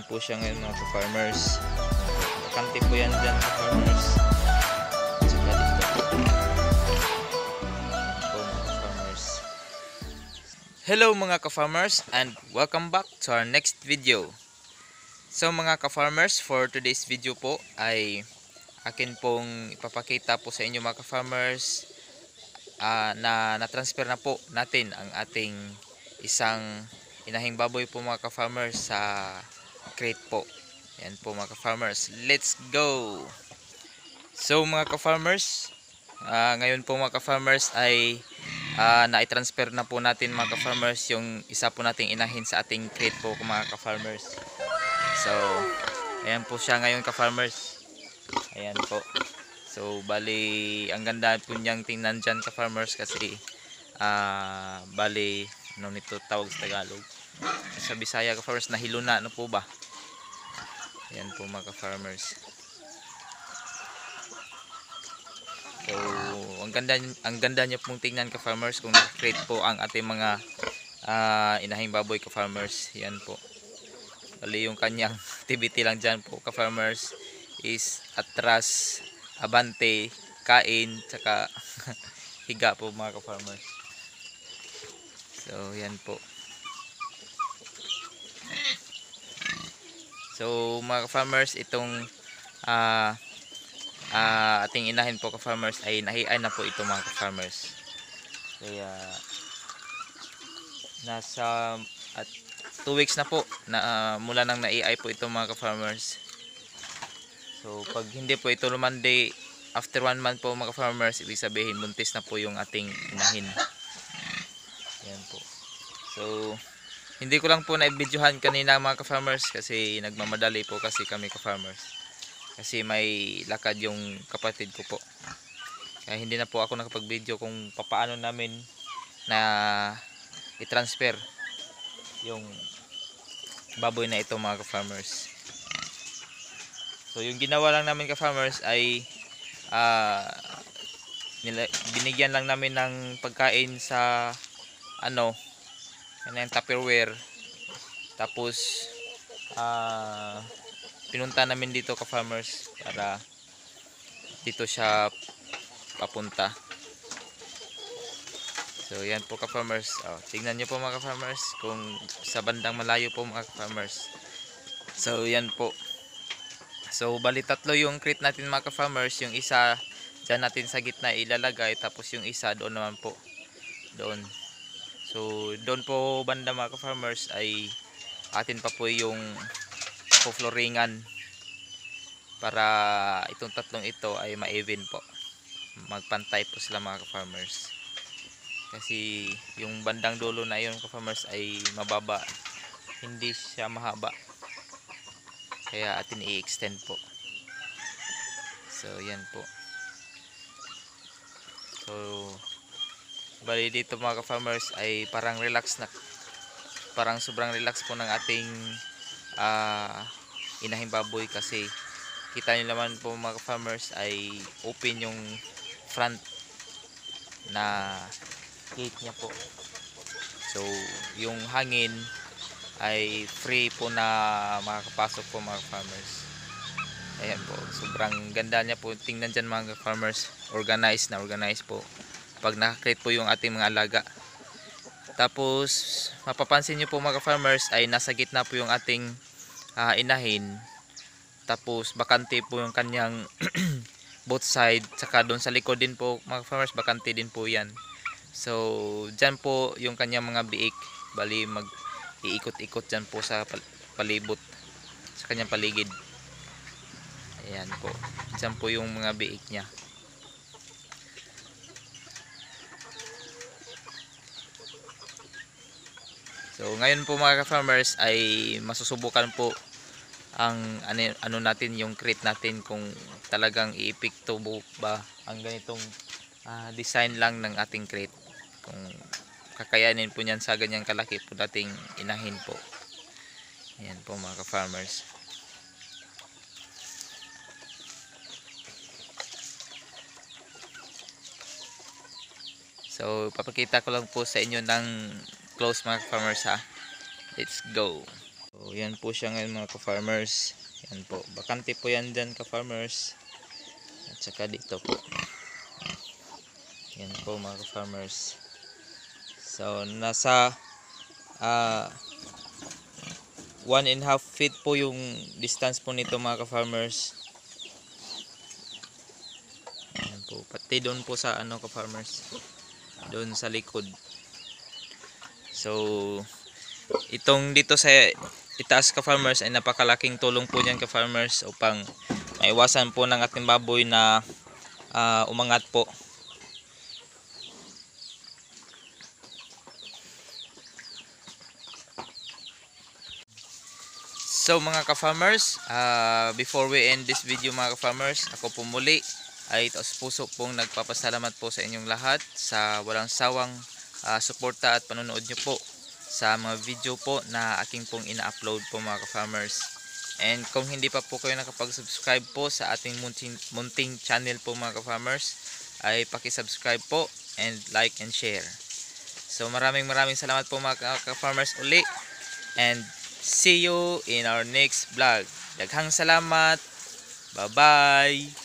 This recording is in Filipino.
Yan po siya ngayon mga ka-farmers. Bakante po yan dyan ka-farmers. Saka dito po mga ka-farmers. Hello mga ka-farmers and welcome back to our next video. So mga ka-farmers, for today's video po ay akin pong ipapakita po sa inyo mga ka-farmers na na-transfer na po natin ang ating isang inahing baboy po mga ka-farmers sa crate po. Yan po mga ka-farmers, let's go! So mga ka-farmers, ngayon po mga ka-farmers ay na-transfer na po natin mga ka-farmers yung isa po nating inahin sa ating crate po mga ka-farmers. So ayan po siya ngayon ka-farmers. Ayan po. So bali ang ganda po niyang tingnan dyan ka-farmers kasi bali ano nito tawag sa Tagalog, sa Bisaya ka-farmers, nahilo na ano po ba. Ayan po mga ka-farmers. So ang ganda niya pong tingnan ka-farmers kung naka-crate po ang ating mga inahing baboy ka-farmers. Yan po. Bali yung kanyang activity lang dyan po ka-farmers is atras, abante, kain, tsaka higa po mga ka-farmers. So yan po. So mga ka-farmers, itong ating inahin po ka-farmers ay nahiay na po ito mga ka-farmers. Kaya nasa 2 weeks na po na mula nang naiay po ito mga ka-farmers. So pag hindi po ito lumande after 1 month po mga ka-farmers, ibig sabihin buntis na po yung ating inahin. Yan po. So hindi ko lang po na-videohan kanina mga ka-farmers kasi nagmamadali po kasi kami ka-farmers. Kasi may lakad yung kapatid ko po. Kaya hindi na po ako nakapag-video kung paano namin na i-transfer yung baboy na ito mga ka-farmers. So yung ginawa lang namin ka-farmers ay binigyan lang namin ng pagkain sa yung Tupperware. Tapos pinunta namin dito ka-farmers para dito siya papunta. So yan po ka-farmers. Tingnan nyo po mga ka-farmers kung sa bandang malayo po mga ka-farmers. So yan po. So bali 3 yung crate natin mga ka-farmers. Yung isa dyan natin sa gitna ilalagay, tapos yung isa doon naman po, doon. So doon po banda mga ka-farmers ay atin pa po yung po-flooringan para itong 3 ito ay ma-even po, magpantay po sila mga ka-farmers. Kasi yung bandang dulo na yun ka-farmers ay mababa, hindi siya mahaba, kaya atin i-extend po. So yan po. So bali dito mga ka-farmers ay parang relax na, parang sobrang relax po ng ating inahing baboy kasi kita nyo naman po mga ka-farmers ay open yung front na gate niya po. So yung hangin ay free po na makakapasok po mga ka-farmers. Ayan po, sobrang ganda niya po tingnan dyan mga ka-farmers. Organized na organized po pag naka-crate po yung ating mga alaga. Tapos mapapansin nyo po mga ka-farmers ay nasa gitna po yung ating inahin. Tapos bakante po yung kanyang both side, saka doon sa likod din po mga ka-farmers bakante din po yan. So dyan po yung kanyang mga biik, bali mag iikot-ikot dyan po sa palibot, sa kanyang paligid. Ayan po, dyan po yung mga biik nya. So ngayon po mga ka-farmers ay masusubukan po ang ano natin, yung crate natin, kung talagang i-epekto ba ang ganitong design lang ng ating crate, kung kakayanin po niyan sa ganyang kalaki po dating inahin po. Ayan po mga ka-farmers. So papakita ko lang po sa inyo ng close mga ka-farmers ha. Let's go. So yan po siya ngayon mga ka-farmers. Yan po. Bakante po yan dyan ka-farmers. At saka dito po. Yan po mga ka-farmers. So nasa 1.5 feet po yung distance po nito mga ka-farmers. Yan po. Pati doon po sa ano ka-farmers. Doon sa likod. So itong dito sa itaas ka-farmers ay napakalaking tulong po niyan ka-farmers upang maiwasan po ng ating baboy na umangat po. So mga ka-farmers, before we end this video mga ka-farmers, ako po muli ay taos puso pong nagpapasalamat po sa inyong lahat sa walang sawang suporta at panonood nyo po sa mga video po na aking pong ina-upload po mga ka-farmers. And kung hindi pa po kayo nakapag-subscribe po sa ating munting channel po mga ka-farmers, ay paki-subscribe po and like and share. So maraming salamat po mga ka-farmers uli, and see you in our next vlog. Daghang salamat. Bye-bye.